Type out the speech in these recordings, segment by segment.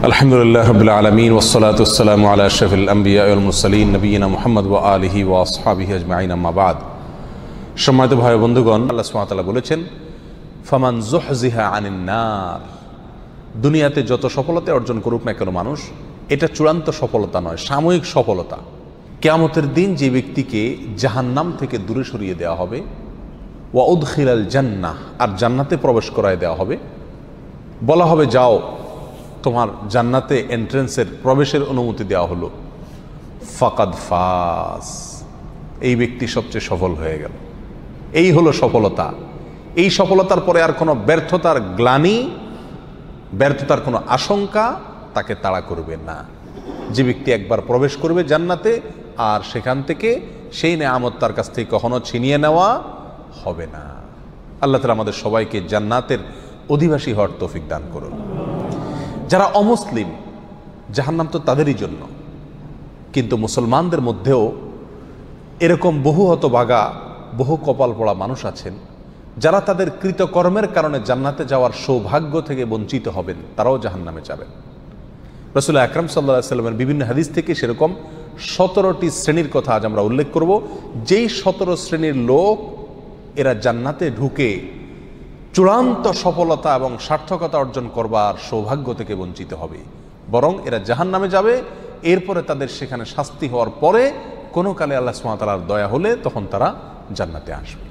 আলহামদুলিল্লাহ রাব্বিল আলামিন ওয়াসসালাতু ওয়াসসালামু আলা আশরাফিল আমবিয়া ওয়াল মুরসালিন নবিয়িনা মুহাম্মদ ওয়া আলিহি ওয়া আসহাবিহি আজমাইন আম্মা বাদ। সম্মানিত ভাই বন্ধুগণ, আল্লাহ সুবহানাহু ওয়া তাআলা বলেছেন, ফামান যুহজিহা আনিন নার। দুনিয়াতে যত সফলতা অর্জন করুক না কেন মানুষ, এটা চূড়ান্ত সফলতা নয়, সাময়িক সফলতা। কিয়ামতের দিন যে ব্যক্তিকে জাহান্নাম থেকে দূরে সরিয়ে দেওয়া হবে, ওয়া উদখিলাল জান্নাহ, আর জান্নাতে প্রবেশ করায় দেওয়া হবে, বলা হবে যাও তোমার জান্নাতে এন্ট্রেন্সের প্রবেশের অনুমতি দেওয়া হলো, ফাকাদ ফাজ, এই ব্যক্তি সবচেয়ে সফল হয়ে গেল। এই হলো সফলতা। এই সফলতার পরে আর কোনো ব্যর্থতার গ্লানি, ব্যর্থতার কোনো আশঙ্কা তাকে তাড়া করবে না। যে ব্যক্তি একবার প্রবেশ করবে জান্নাতে, আর সেখান থেকে সেই নেয়ামত তার কাছ থেকে কখনো ছিনিয়ে নেওয়া হবে না। আল্লাহ তাআলা আমাদের সবাইকে জান্নাতের অধিবাসী হওয়ার তৌফিক দান করুন। যারা অমুসলিম, জাহান্নাম তো তাদেরই জন্য, কিন্তু মুসলমানদের মধ্যেও এরকম বহু হতভাগা, বহু কপাল পড়া মানুষ আছেন যারা তাদের কৃতকর্মের কারণে জান্নাতে যাওয়ার সৌভাগ্য থেকে বঞ্চিত হবেন, তারাও জাহান্নামে যাবেন। রাসূল আকরাম সাল্লাল্লাহু আলাইহি ওয়াসাল্লামের বিভিন্ন হাদিস থেকে সেরকম 17টি শ্রেণীর কথা আজ আমরা উল্লেখ করব। যেই 17 শ্রেণীর লোক এরা জান্নাতে ঢুকে চূড়ান্ত সফলতা এবং সার্থকতা অর্জন করবার সৌভাগ্য থেকে বঞ্চিত হবে, বরং এরা জাহান্নামে যাবে। এরপরে তাদের সেখানে শাস্তি হওয়ার পরে কোনো কালে আল্লাহ সুবহানাহু ওয়া তাআলার দয়া হলে তখন তারা জান্নাতে আসবে।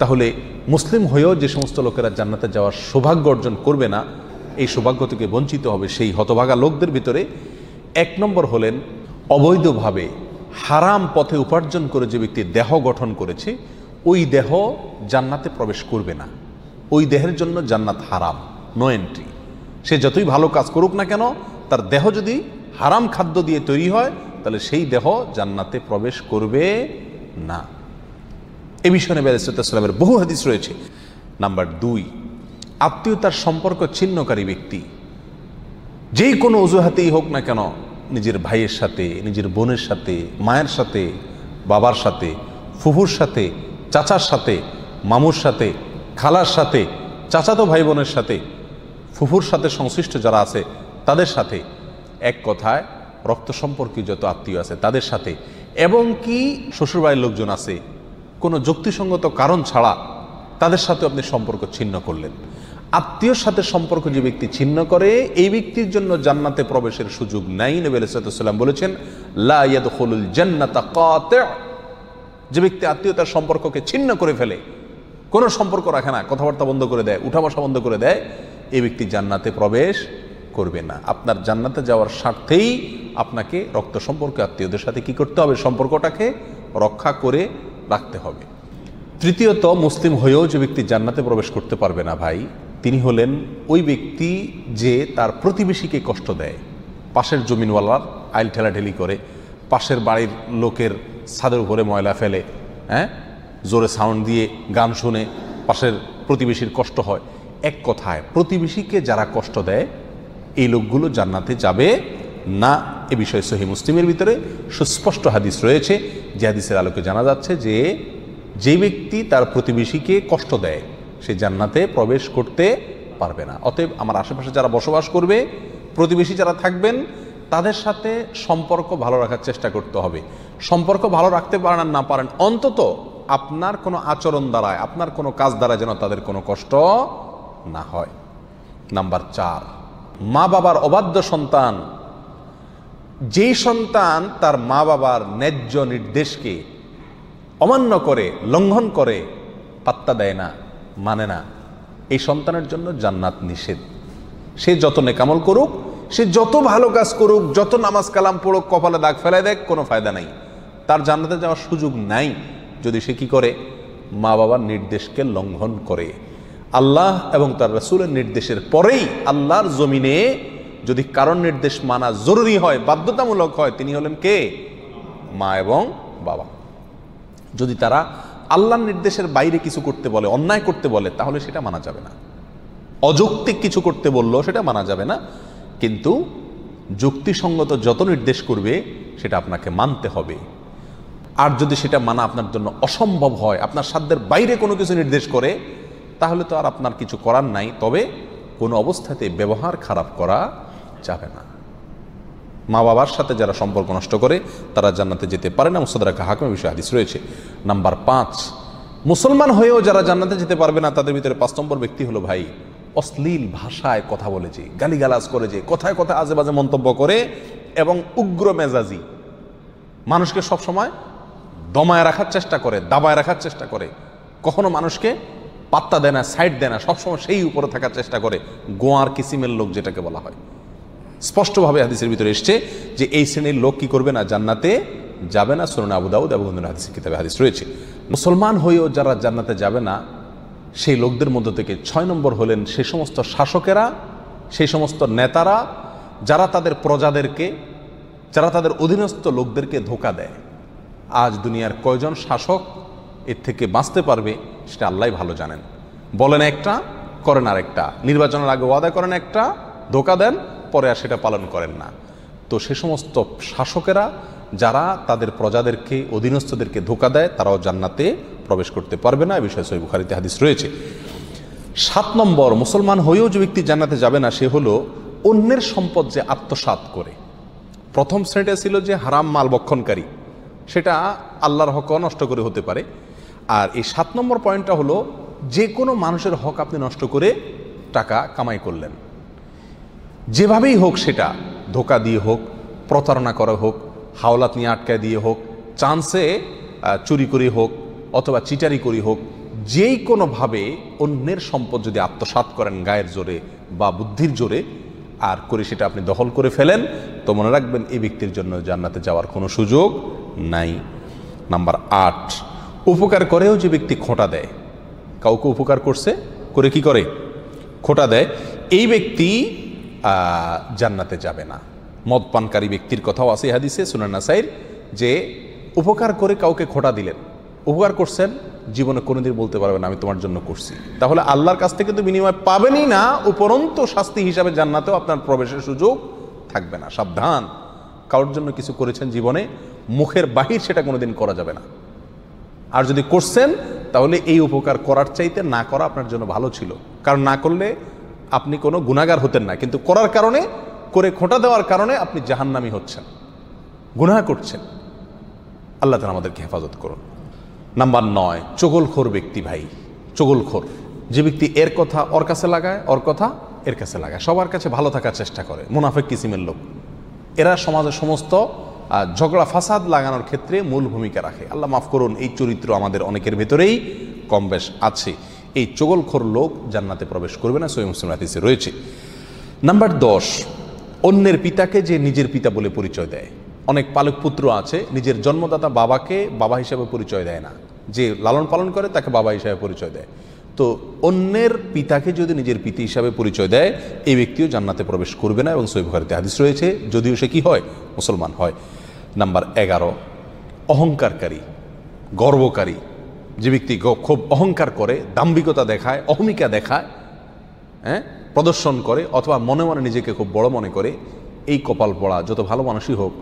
তাহলে মুসলিম হয়েও যে সমস্ত লোকেরা জান্নাতে যাওয়ার সৌভাগ্য অর্জন করবে না, এই সৌভাগ্য থেকে বঞ্চিত হবে, সেই হতভাগা লোকদের ভিতরে 1 নম্বর হলেন অবৈধভাবে হারাম পথে উপার্জন করে যে ব্যক্তি দেহ গঠন করেছে, ওই দেহ জান্নাতে প্রবেশ করবে না। ওই দেহের জন্য জান্নাত হারাম, নো এন্ট্রি। সে যতই ভালো কাজ করুক না কেন, তার দেহ যদি হারাম খাদ্য দিয়ে তৈরি হয়, তাহলে সেই দেহ জান্নাতে প্রবেশ করবে না। এ বিষয়ে নবী আলাইহিস সালামের বহু হাদিস রয়েছে। নাম্বার 2, আত্মীয়তার সম্পর্ক ছিন্নকারী ব্যক্তি, যেই কোনো অজুহাতেই হোক না কেন, নিজের ভাইয়ের সাথে, নিজের বোনের সাথে, মায়ের সাথে, বাবার সাথে, ফুফুর সাথে, চাচার সাথে, মামুর সাথে, খালার সাথে, চাচাতো ভাই বোনের সাথে, ফুফুর সাথে সংশ্লিষ্ট যারা আছে তাদের সাথে, এক কথায় রক্ত সম্পর্কীয় যত আত্মীয় আছে তাদের সাথে, এবং কি শ্বশুরবাড়ির লোকজন আছে, কোনো যুক্তিসঙ্গত কারণ ছাড়া তাদের সাথে আপনি সম্পর্ক ছিন্ন করলেন। আত্মীয়র সাথে সম্পর্ক যে ব্যক্তি ছিন্ন করে, এই ব্যক্তির জন্য জান্নাতে প্রবেশের সুযোগ নাই। নবী আলাইহিস সালাম বলেছেন, লা ইয়াদখুলুল জান্নাতা কাতি'। যে ব্যক্তি আত্মীয়তার সম্পর্ককে ছিন্ন করে ফেলে, কোনো সম্পর্ক রাখে না, কথাবার্তা বন্ধ করে দেয়, উঠা বসা বন্ধ করে দেয়, এই ব্যক্তি জান্নাতে প্রবেশ করবে না। আপনার জান্নাতে যাওয়ার স্বার্থেই আপনাকে রক্ত সম্পর্কে আত্মীয়দের সাথে কি করতে হবে? সম্পর্কটাকে রক্ষা করে রাখতে হবে। তৃতীয়ত, মুসলিম হয়েও যে ব্যক্তি জান্নাতে প্রবেশ করতে পারবে না ভাই, তিনি হলেন ওই ব্যক্তি যে তার প্রতিবেশীকে কষ্ট দেয়। পাশের জমিনওয়ালার আইল ঠেলাঠেলি করে, পাশের বাড়ির লোকের ছাদের উপরে ময়লা ফেলে, জোরে সাউন্ড দিয়ে গান শুনে পাশের প্রতিবেশীর কষ্ট হয়। এক কথায় প্রতিবেশীকে যারা কষ্ট দেয়, এই লোকগুলো জান্নাতে যাবে না। এ বিষয়ে সহিহ মুসলিমের ভিতরে সুস্পষ্ট হাদিস রয়েছে, যে হাদিসের আলোকে জানা যাচ্ছে যে যে ব্যক্তি তার প্রতিবেশীকে কষ্ট দেয়, সে জান্নাতে প্রবেশ করতে পারবে না। অতএব আমার আশেপাশে যারা বসবাস করবে, প্রতিবেশী যারা থাকবেন, তাদের সাথে সম্পর্ক ভালো রাখার চেষ্টা করতে হবে। সম্পর্ক ভালো রাখতে পারেন আর না পারেন, অন্তত আপনার কোনো আচরণ দ্বারায়, আপনার কোনো কাজ দ্বারা যেন তাদের কোনো কষ্ট না হয়। নাম্বার 4, মা বাবার অবাধ্য সন্তান। যেই সন্তান তার মা বাবার ন্যায্য নির্দেশকে অমান্য করে, লঙ্ঘন করে, পাত্তা দেয় না, মানে না, এই সন্তানের জন্য জান্নাত নিষেধ। সে যত নেকামল করুক, সে যত ভালো কাজ করুক, যত নামাজ কালাম পড়ুক, কপালে দাগ ফেলায় দেখ, কোনো ফায়দা নাই, তার জান্নাতে যাওয়ার সুযোগ নাই যদি সে কি করে? মা বাবার নির্দেশকে লঙ্ঘন করে। আল্লাহ এবং তার রাসূলের নির্দেশের পরেই আল্লাহর জমিনে যদি কারণ নির্দেশ মানা জরুরি হয়, বাধ্যতামূলক হয়, তিনি হলেন কে? মা এবং বাবা। যদি তারা আল্লাহর নির্দেশের বাইরে কিছু করতে বলে, অন্যায় করতে বলে, তাহলে সেটা মানা যাবে না। অযৌক্তিক কিছু করতে বললো সেটা মানা যাবে না, কিন্তু যুক্তিসঙ্গত যত নির্দেশ করবে সেটা আপনাকে মানতে হবে। আর যদি সেটা মানা আপনার জন্য অসম্ভব হয়, আপনার সাধ্যের বাইরে কোনো কিছু নির্দেশ করে, তাহলে তো আর আপনার কিছু করার নাই। তবে কোনো অবস্থাতে ব্যবহার খারাপ করা যাবে না। মা বাবার সাথে যারা সম্পর্ক নষ্ট করে তারা জান্নাতে যেতে পারে না। মুস্তাদরাক হাকিমের বিষয়ে হাদিস রয়েছে। নাম্বার 5, মুসলমান হয়েও যারা জান্নাতে যেতে পারবে না তাদের ভিতরে 5 নম্বর ব্যক্তি হলো ভাই অশ্লীল ভাষায় কথা বলে যে, গালিগালাজ করে যে, কথায় কথায় আজে বাজে মন্তব্য করে এবং উগ্র মেজাজি, মানুষকে সবসময় দমায় রাখার চেষ্টা করে, দাবায় রাখার চেষ্টা করে, কখনো মানুষকে পাত্তা দেয় না, সাইড দেয় না, সবসময় সেই উপরে থাকার চেষ্টা করে, গোয়ার কিসিমের লোক যেটাকে বলা হয়। স্পষ্টভাবে হাদিসের ভিতরে এসছে যে এই শ্রেণীর লোক কি করবে না, জান্নাতে যাবে না। সুনান আবু দাউদ এবং অন্যান্য হাদিসের কিতাবে হাদিস রয়েছে। মুসলমান হয়েও যারা জান্নাতে যাবে না সেই লোকদের মধ্য থেকে 6 নম্বর হলেন সেই সমস্ত শাসকেরা, সেই সমস্ত নেতারা যারা তাদের প্রজাদেরকে, যারা তাদের অধীনস্থ লোকদেরকে ধোঁকা দেয়। আজ দুনিয়ার কয়জন শাসক এর থেকে বাঁচতে পারবে সেটা আল্লাহই ভালো জানেন। বলেন একটা, করেন আরেকটা, নির্বাচনের আগে ওয়াদা করেন একটা, ধোঁকা দেন, পরে আর সেটা পালন করেন না। তো সে সমস্ত শাসকেরা যারা তাদের প্রজাদেরকে, অধীনস্থদেরকে ধোঁকা দেয় তারাও জান্নাতে প্রবেশ করতে পারবে না। এই বিষয়ে সহিহ বুখারীতে হাদিস রয়েছে। 7 নম্বর, মুসলমান হয়েও যে ব্যক্তি জান্নাতে যাবে না সে হলো অন্যের সম্পদ যে আত্মসাৎ করে। প্রথম শ্রেণীটা ছিল যে হারাম মাল ভক্ষণকারী, সেটা আল্লাহর হক নষ্ট করে হতে পারে। আর এই 7 নম্বর পয়েন্টটা হলো যে কোনো মানুষের হক আপনি নষ্ট করে টাকা কামাই করলেন, যেভাবেই হোক, সেটা ধোঁকা দিয়ে হোক, প্রতারণা করা হোক, হাওলাত নিয়ে আটকায় দিয়ে হোক, চান্সে চুরি করে হোক, অথবা চিটারি করে হোক, যেই কোনোভাবে অন্যের সম্পদ যদি আত্মসাৎ করেন গায়ের জোরে বা বুদ্ধির জোরে আর করে সেটা আপনি দখল করে ফেলেন, তো মনে রাখবেন এই ব্যক্তির জন্য জান্নাতে যাওয়ার কোনো সুযোগ নাই। নাম্বার 8, উপকার করেও যে ব্যক্তি খোঁটা দেয়, কাউকে উপকার করছে, করে কি করে, খোঁটা দেয়, এই ব্যক্তি জান্নাতে যাবে না। মদ পানকারী ব্যক্তির কথাও আছে হাদিসে সুনান নাসাইর, যে উপকার করে কাউকে খোঁটা দিলেন, উপকার করছেন, জীবনে কোনোদিন বলতে পারবে না আমি তোমার জন্য করছি, তাহলে আল্লাহর কাছ থেকে তো বিনিময় পাবেনই না, উপরন্ত শাস্তি হিসাবে জান্নাতেও আপনার প্রবেশের সুযোগ থাকবে না। সাবধান, কারোর জন্য কিছু করেছেন জীবনে, মুখের বাহির সেটা কোনোদিন করা যাবে না। আর যদি করছেন তাহলে এই উপকার করার চাইতে না করা আপনার জন্য ভালো ছিল, কারণ না করলে আপনি কোনো গুনাহগার হতেন না, কিন্তু করার কারণে, করে খোঁটা দেওয়ার কারণে আপনি জাহান্নামী হচ্ছেন, গুনাহ করছেন। আল্লাহ তাআলা আমাদেরকে হেফাজত করুন। নাম্বার 9, চগলখোর ব্যক্তি ভাই, চগলখোর যে ব্যক্তি এর কথা ওর কাছে লাগায়, ওর কথা এর কাছে লাগায়, সবার কাছে ভালো থাকার চেষ্টা করে, মুনাফিক কিসিমের লোক। এরা সমাজের সমস্ত ঝগড়া ফাসাদ লাগানোর ক্ষেত্রে মূল ভূমিকা রাখে। আল্লাহ মাফ করুন, এই চরিত্র আমাদের অনেকের ভেতরেই কম বেশ আছে। এই চগলখোর লোক জান্নাতে প্রবেশ করবে না, সহিহ মুসলিম হাদিসে রয়েছে। নাম্বার 10, অন্যের পিতাকে যে নিজের পিতা বলে পরিচয় দেয়। অনেক পালক পুত্র আছে নিজের জন্মদাতা বাবাকে বাবা হিসাবে পরিচয় দেয় না, যে লালন পালন করে তাকে বাবা হিসাবে পরিচয় দেয়। তো অন্যের পিতাকে যদি নিজের পিতা হিসাবে পরিচয় দেয় এই ব্যক্তিও জান্নাতে প্রবেশ করবে না, এবং সহিহ বুখারীতে হাদিস রয়েছে, যদিও সে কি হয়, মুসলমান হয়। নাম্বার 11, অহংকারকারী, গর্বকারী যে ব্যক্তি খুব অহংকার করে, দাম্ভিকতা দেখায়, অহমিকা দেখায়, প্রদর্শন করে, অথবা মনে মনে নিজেকে খুব বড় মনে করে, এই কপাল পড়া যত ভালো মানুষই হোক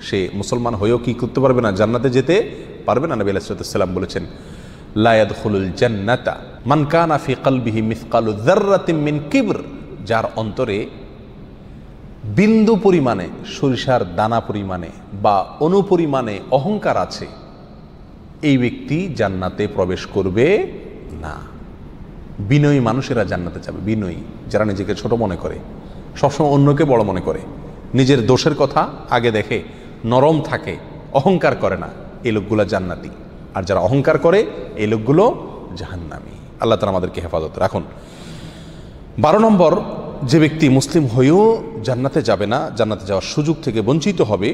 সে মুসলমান হয়েও কি করতে পারবে না, জান্নাতে যেতে পারবে না। নবী আলাইহিস সালাম বলেছেন, লা ইয়াদখুলুল জান্নাতা মান কানা ফি কলবিহি মিসকালু যাররাতিন মিন কিবর, যার অন্তরে বিন্দু পরিমাণে, সরিষার দানা পরিমাণে বা অনুপরিমাণে অহংকার আছে, এই ব্যক্তি জান্নাতে প্রবেশ করবে না। বিনয়ী মানুষেরা জান্নাতে যাবে, বিনয়ী যারা নিজেকে ছোট মনে করে, সবসময় অন্যকে বড় মনে করে, নিজের দোষের কথা আগে দেখে, নরম থাকে, অহংকার করে না, এই লোকগুলো জান্নাতি। আর যারা অহংকার করে এই লোকগুলো জাহান্নামী। আল্লাহ তাআলা আমাদেরকে হেফাজত রাখুন। 12 নম্বর, যে ব্যক্তি মুসলিম হয়েও জান্নাতে যাবে না, জান্নাতে যাওয়ার সুযোগ থেকে বঞ্চিত হবে,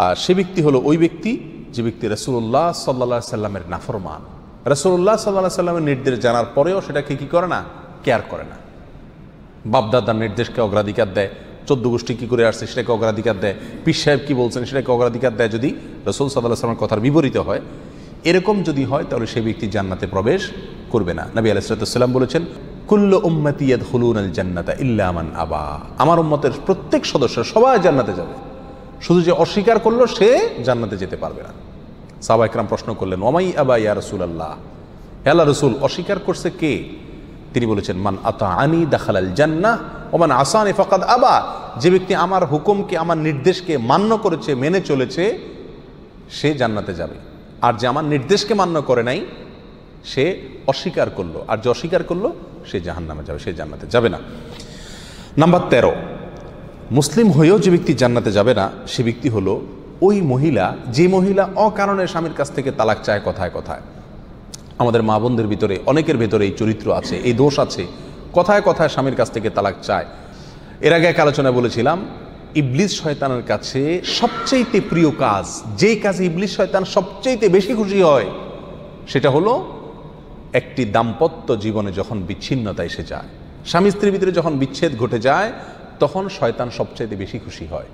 আর সে ব্যক্তি হলো ওই ব্যক্তি যে ব্যক্তি রাসূলুল্লাহ সাল্লাল্লাহু আলাইহি সাল্লামের নাফরমান। রাসূলুল্লাহ সাল্লাল্লাহু আলাইহি সাল্লামের নির্দেশ জানার পরেও সেটাকে কি করে না, কেয়ার করে না। বাপদাদার নির্দেশকে অগ্রাধিকার দেয়, 14 গোষ্ঠী কী করে আসছে সেটাকে অগ্রাধিকার দেয়, পীর সাহেব কী বলছেন সেটাকে অগ্রাধিকার দেয়, যদি রাসূল সাল্লাল্লাহু আলাইহি সাল্লামের কথার বিপরীত হয়, এরকম যদি হয় তাহলে সেই ব্যক্তি জান্নাতে প্রবেশ করবে না। নবী আলাইহিস সালাম বলেছেন, কুল্লু উম্মতি ইয়াদখুলুনাল জান্নাতা ইল্লা মান আবা, আমার উম্মতের প্রত্যেক সদস্য সবাই জান্নাতে যাবে, শুধু যে অস্বীকার করলো সে জান্নাতে যেতে পারবে না। সাহাবা ইকরাম প্রশ্ন করলেন, ওয়ামাই আবা ইয়া রাসূলুল্লাহ, হে আল্লাহর রাসূল অস্বীকার করছে কে? তিনি বলেছেন, মান আতাআনি দাখালাল জান্নাহ ওয়া মান আসানি ফাকাদ আবা, যে ব্যক্তি আমার হুকুমকে, আমার নির্দেশকে মান্য করেছে, মেনে চলেছে, সে জান্নাতে যাবে। আর যে আমার নির্দেশকে মান্য করে নাই, সে অস্বীকার করলো, আর যে অস্বীকার করলো সে জাহান্নামে যাবে, সে জান্নাতে যাবে না। নাম্বার 13, মুসলিম হয়েও যে ব্যক্তি জান্নাতে যাবে না সে ব্যক্তি হলো ওই মহিলা, যে মহিলা অকারণে স্বামীর কাছ থেকে তালাক চায় কথায় কথায়। আমাদের মা বোনদের ভিতরে অনেকের ভেতরে এই চরিত্র আছে, এই দোষ আছে, কথায় কথায় স্বামীর কাছ থেকে তালাক চায়। এর আগে এক আলোচনায় বলেছিলাম, ইবলিস শয়তানের কাছে সবচেয়ে প্রিয় কাজ, যেই কাজে ইবলিস শয়তান সবচেয়ে বেশি খুশি হয়, সেটা হলো একটি দাম্পত্য জীবনে যখন বিচ্ছিন্নতা এসে যায়, স্বামী স্ত্রীর ভিতরে যখন বিচ্ছেদ ঘটে যায়, তখন শয়তান সবচেয়ে বেশি খুশি হয়।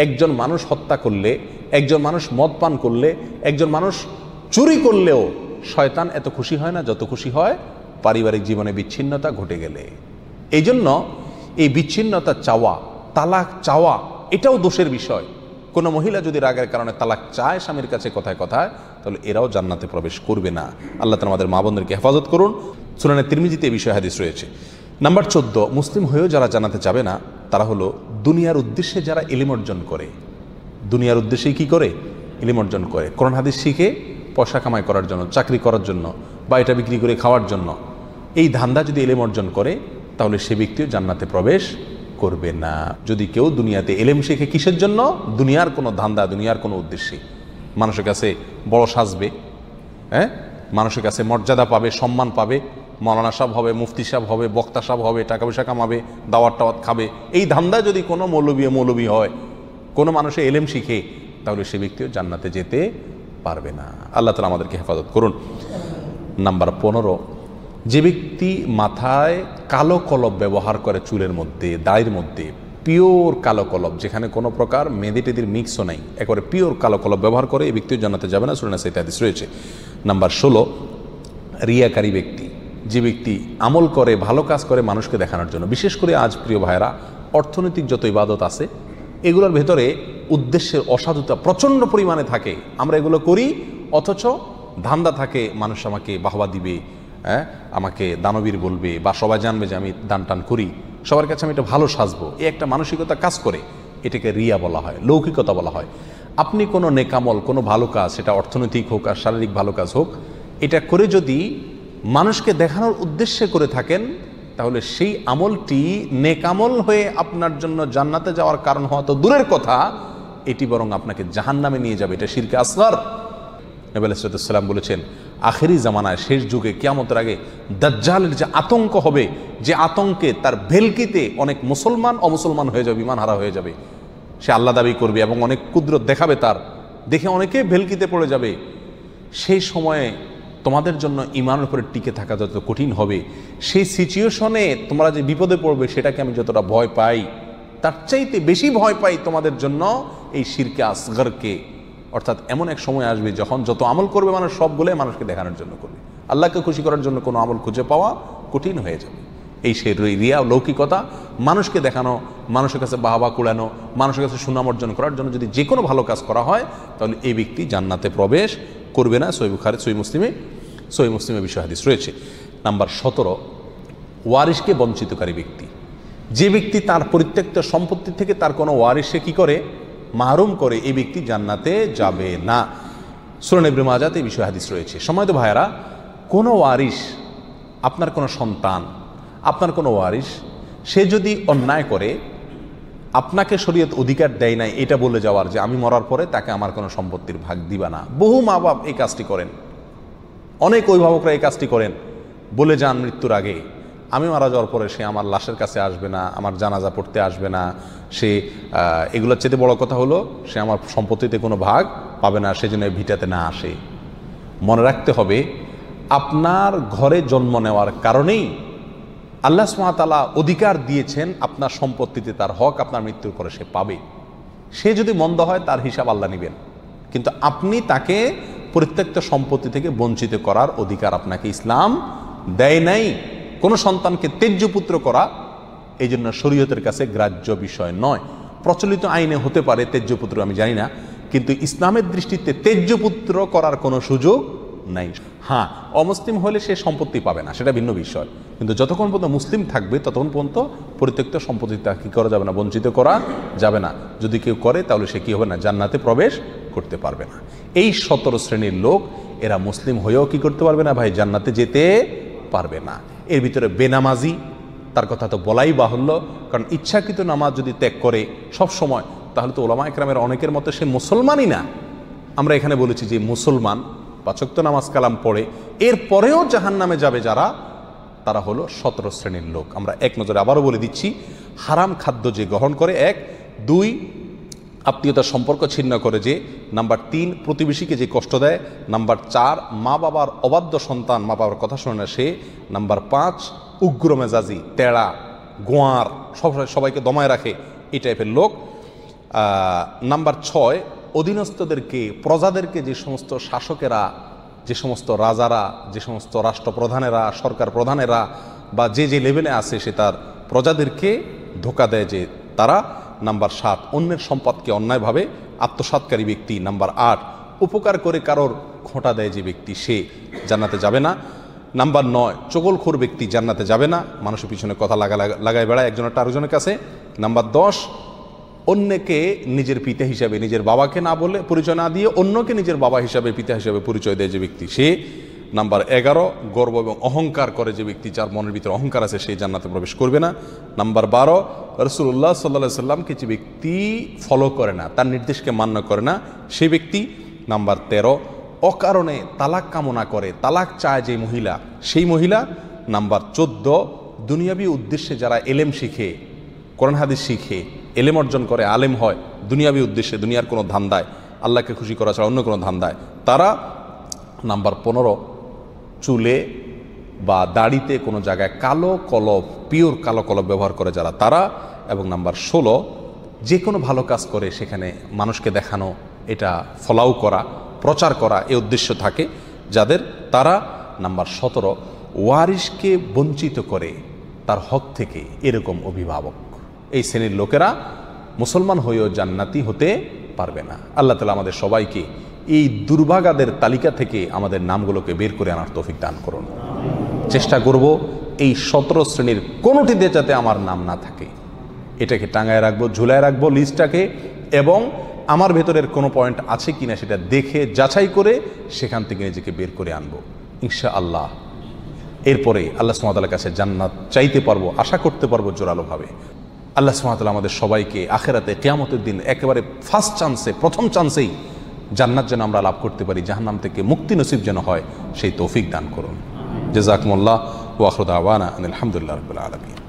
একজন মানুষ হত্যা করলে, একজন মানুষ মদ পান করলে, একজন মানুষ চুরি করলেও শয়তান এত খুশি হয় না যত খুশি হয় পারিবারিক জীবনে বিচ্ছিন্নতা ঘটে গেলে। এই জন্য এই বিচ্ছিন্নতা চাওয়া, তালাক চাওয়া, এটাও দোষের বিষয়। কোনো মহিলা যদি রাগের কারণে তালাক চায় স্বামীর কাছে কথায় কথায়, তাহলে এরাও জান্নাতে প্রবেশ করবে না। আল্লাহ তাআলা আমাদের মা বোনদেরকে হেফাজত করুন। সুনানে তিরমিজিতে এই বিষয়ে হাদিস রয়েছে। নাম্বার 14, মুসলিম হয়েও যারা জান্নাতে যাবে না তারা হলো দুনিয়ার উদ্দেশ্যে যারা ইলম অর্জন করে। দুনিয়ার উদ্দেশ্যেই কি করে? ইলম অর্জন করে। কোরআন হাদিস শিখে পয়সা কামাই করার জন্য, চাকরি করার জন্য, বা এটা বিক্রি করে খাওয়ার জন্য, এই ধান্দা যদি ইলম অর্জন করে তাহলে সে ব্যক্তিও জান্নাতে প্রবেশ করবে না। যদি কেউ দুনিয়াতে ইলম শিখে কিসের জন্য? দুনিয়ার কোনো ধান্দা, দুনিয়ার কোনো উদ্দেশ্যে, মানুষের কাছে বড় সাজবে, মানুষের কাছে মর্যাদা পাবে, সম্মান পাবে, মৌলানা সাহেব হবে, মুফতি সাহেব হবে, বক্তা সাহেব হবে, টাকা পয়সা কামাবে, দাওয়াত টাওয়াত খাবে, এই ধান্দা যদি কোনো মৌলবী হয়, কোনো মানুষের ইলম শিখে, তাহলে সে ব্যক্তিও জান্নাতে যেতে পারবে না। আল্লাহ তাআলা আমাদেরকে হেফাজত করুন। নাম্বার 15, যে ব্যক্তি মাথায় কালো কলব ব্যবহার করে, চুলের মধ্যে, দাড়ির মধ্যে পিওর কালো কলব, যেখানে কোনো প্রকার মেহেদি টেদির মিক্সও নাই, একেবারে পিওর কালো কলব ব্যবহার করে, এই ব্যক্তিও জান্নাতে যাবে না। সূরা নাসা হাদিস রয়েছে। নাম্বার 16, রিয়াকারী ব্যক্তি, যে ব্যক্তি আমল করে, ভালো কাজ করে মানুষকে দেখানোর জন্য। বিশেষ করে আজ প্রিয় ভাইয়েরা, অর্থনৈতিক যত ইবাদত আছে এগুলোর ভেতরে উদ্দেশ্যের অসাধুতা প্রচণ্ড পরিমাণে থাকে। আমরা এগুলো করি, অথচ ধান্দা থাকে মানুষ আমাকে বাহবা দিবে, আমাকে দানবীর বলবে, বা সবাই জানবে যে আমি দান টান করি, সবার কাছে আমি এটা ভালো সাজবো, এই একটা মানসিকতা কাজ করে। এটাকে রিয়া বলা হয়, লৌকিকতা বলা হয়। আপনি কোনো নেকামল, কোনো ভালো কাজ, সেটা অর্থনৈতিক হোক আর শারীরিক ভালো কাজ হোক, এটা করে যদি মানুষকে দেখানোর উদ্দেশ্যে করে থাকেন, তাহলে সেই আমলটি নেকামল হয়ে আপনার জন্য জান্নাতে যাওয়ার কারণ হওয়া তো দূরের কথা, এটি বরং আপনাকে জাহান্নামে নিয়ে যাবে। এটা শিরকে আসগর। নবী আলাইহিস সালাম বলেছেন, আখেরি জামানায়, শেষ যুগে, কিয়ামতের আগে দাজ্জালের যে আতঙ্ক হবে, যে আতঙ্কে তার ভেলকিতে অনেক মুসলমান অমুসলমান হয়ে যাবে, ঈমান হারা হয়ে যাবে। সে আল্লাহ দাবি করবে এবং অনেক কুদরত দেখাবে, তার দেখে অনেকে ভেলকিতে পড়ে যাবে। সেই সময়ে তোমাদের জন্য ঈমানের উপরে টিকে থাকা যত কঠিন হবে, সেই সিচুয়েশনে তোমরা যে বিপদে পড়বে, সেটাকে আমি যতটা ভয় পাই, তার চাইতে বেশি ভয় পাই তোমাদের জন্য এই শিরকে আসগরকে। অর্থাৎ এমন এক সময় আসবে যখন যত আমল করবে মানুষ, সবগুলোই মানুষকে দেখানোর জন্য করবে, আল্লাহকে খুশি করার জন্য কোনো আমল খুঁজে পাওয়া কঠিন হয়ে যাবে। এই সেই রিয়া, লৌকিকতা, মানুষকে দেখানো, মানুষের কাছে বাহবা কুড়ানো, মানুষের কাছে সুনাম অর্জন করার জন্য যদি যে কোনো ভালো কাজ করা হয়, তাহলে এই ব্যক্তি জান্নাতে প্রবেশ করবে না। সহিহ বুখারী, সহিহ মুসলিমে বিষয় হাদিস রয়েছে। নাম্বার 17, ওয়ারিশকে বঞ্চিতকারী ব্যক্তি, যে ব্যক্তি তার পরিত্যক্ত সম্পত্তি থেকে তার কোনো ওয়ারিশকে কি করে? মাহরুম করে, এই ব্যক্তি জান্নাতে যাবে না। সূরা ইবনে মাজাতে এই বিষয় হাদিস রয়েছে। সম্মানিত ভাইয়েরা, কোনো ওয়ারিশ, আপনার কোনো সন্তান, আপনার কোনো ওয়ারিশ, সে যদি অন্যায় করে, আপনাকে শরীয়ত অধিকার দেয় নাই এটা বলে যাওয়ার যে আমি মরার পরে তাকে আমার কোনো সম্পত্তির ভাগ দিবা না। বহু মা বাপ এই কাজটি করেন, অনেক অভিভাবকরা এই কাজটি করেন, বলে যান মৃত্যুর আগে আমি মারা যাওয়ার পরে সে আমার লাশের কাছে আসবে না, আমার জানাজা পড়তে আসবে না, সে এগুলোর চেয়ে বড় কথা হলো সে আমার সম্পত্তিতে কোনো ভাগ পাবে না, সেজন্য ভিটাতে না আসে। মনে রাখতে হবে, আপনার ঘরে জন্ম নেওয়ার কারণেই আল্লাহ সুবহানাহু ওয়া তাআলা অধিকার দিয়েছেন আপনার সম্পত্তিতে তার হক আপনার মৃত্যুর পরে সে পাবে। সে যদি মন্দ হয় তার হিসাব আল্লাহ নেবেন, কিন্তু আপনি তাকে পরিত্যক্ত সম্পত্তি থেকে বঞ্চিত করার অধিকার আপনাকে ইসলাম দেয় নাই। কোনো সন্তানকে তেজ্য পুত্র করা এই জন্য শরীয়তের কাছে গ্রাহ্য বিষয় নয়। প্রচলিত আইনে হতে পারে তেজ্য পুত্র, আমি জানি না, কিন্তু ইসলামের দৃষ্টিতে তেজ্য পুত্র করার কোনো সুযোগ নাই। হ্যাঁ, অমুসলিম হলে সে সম্পত্তি পাবে না, সেটা ভিন্ন বিষয়, কিন্তু যতক্ষণ পর্যন্ত মুসলিম থাকবে ততক্ষণ পর্যন্ত পরিত্যক্ত সম্পত্তি তা কী করা যাবে না, বঞ্চিত করা যাবে না। যদি কেউ করে তাহলে সে কী হবে না, জান্নাতে প্রবেশ করতে পারবে না। এই 17 শ্রেণীর লোক এরা মুসলিম হয়েও কি করতে পারবে না ভাই, জান্নাতে যেতে পারবে না। এর ভিতরে বেনামাজি, তার কথা তো বলাই বাহুল্য, কারণ ইচ্ছাকৃত নামাজ যদি ত্যাগ করে সব সময়, তাহলে তো ওলামা একরামের অনেকের মতো সে মুসলমানই না। আমরা এখানে বলেছি যে মুসলমান 5 ওয়াক্ত নামাজ কালাম পড়ে এরপরেও জাহান্নামে যাবে যারা, তারা হলো 17 শ্রেণীর লোক। আমরা এক নজরে আবারও বলে দিচ্ছি, হারাম খাদ্য যে গ্রহণ করে, 1, 2 আত্মীয়তার সম্পর্ক ছিন্ন করে যে, নাম্বার 3 প্রতিবেশীকে যে কষ্ট দেয়, নাম্বার 4 মা বাবার অবাধ্য সন্তান, মা বাবার কথা শোনে না সে, নাম্বার 5 উগ্র মেজাজি, তেড়া, গোয়ার, সবাইকে দমায় রাখে, এই টাইপের লোক। নাম্বার 6 অধীনস্থদেরকে, প্রজাদেরকে, যে সমস্ত শাসকেরা, যে সমস্ত রাজারা, যে সমস্ত রাষ্ট্রপ্রধানেরা, সরকার প্রধানেরা বা যে যে লেভেলে আছে সে তার প্রজাদেরকে ধোঁকা দেয় যে তারা। নাম্বার 7 অন্যের সম্পদকে অন্যায়ভাবে আত্মসাৎকারী ব্যক্তি। নাম্বার 8 উপকার করে কারোর খোঁটা দেয় যে ব্যক্তি, সে জান্নাতে যাবে না। নাম্বার 9 চগলখোর ব্যক্তি জান্নাতে যাবে না, মানুষের পিছনে কথা লাগায় বেড়ায় একজনের আরেকজনের কাছে। নাম্বার 10 অন্যকে নিজের পিতা হিসাবে, নিজের বাবাকে না বলে পরিচয় না দিয়ে অন্যকে নিজের বাবা হিসাবে, পিতা হিসাবে পরিচয় দেয় যে ব্যক্তি, সে। নাম্বার 11 গর্ব এবং অহংকার করে যে ব্যক্তি, যার মনের ভিতরে অহংকার আছে, সেই জান্নাতে প্রবেশ করবে না। নাম্বার 12 রাসূলুল্লাহ সাল্লাল্লাহু আলাইহি সাল্লামকে যে ব্যক্তি ফলো করে না, তার নির্দেশকে মান্য করে না, সেই ব্যক্তি। নাম্বার 13 অকারণে তালাক কামনা করে, তালাক চায় যে মহিলা, সেই মহিলা। নাম্বার 14 দুনিয়াবি উদ্দেশ্যে যারা এলেম শিখে, কোরআন হাদিস শিখে, এলেম অর্জন করে, আলেম হয় দুনিয়াবি উদ্দেশ্যে, দুনিয়ার কোনো ধান্দায়, আল্লাহকে খুশি করা ছাড়া অন্য কোনো ধান্দায়, তারা। নাম্বার 15 চুলে বা দাড়িতে কোনো জায়গায় কালো কলব, পিওর কালো কলব ব্যবহার করে যারা, তারা। এবং নাম্বার 16 যে কোনো ভালো কাজ করে সেখানে মানুষকে দেখানো, এটা ফলাও করা, প্রচার করা, এই উদ্দেশ্য থাকে যাদের, তারা। নাম্বার 17 ওয়ারিশকে বঞ্চিত করে তার হক থেকে, এরকম অভিভাবক। এই শ্রেণীর লোকেরা মুসলমান হয়েও জান্নাতি হতে পারবে না। আল্লাহ তাআলা আমাদের সবাইকে এই দুর্ভাগাদের তালিকা থেকে আমাদের নামগুলোকে বের করে আনার তৌফিক দান করুন। চেষ্টা করব এই 17 শ্রেণীর কোনোটিতে যাতে আমার নাম না থাকে, এটাকে টাঙায় রাখবো, ঝুলায় রাখবো লিস্টটাকে, এবং আমার ভেতরের কোনো পয়েন্ট আছে কিনা সেটা দেখে যাচাই করে সেখান থেকে নিজেকে বের করে আনবো ইনশাআল্লাহ। এরপরে আল্লাহ সুবহানাহু ওয়া তাআলার কাছে জান্নাত চাইতে পারবো, আশা করতে পারবো জোরালোভাবে। আল্লাহ সুবহানাহু ওয়া তাআলা আমাদের সবাইকে আখিরাতে কিয়ামতের দিন একেবারে ফার্স্ট চান্সে, প্রথম চান্সেই জান্নাত যেন আমরা লাভ করতে পারি, জাহান্নাম থেকে মুক্তি নসিব যেন হয়, সেই তৌফিক দান করুন। জাযাকুমুল্লাহ ওয়া আখিরু দাওয়ানা আলহামদুলিল্লাহি রাব্বিল আলামিন।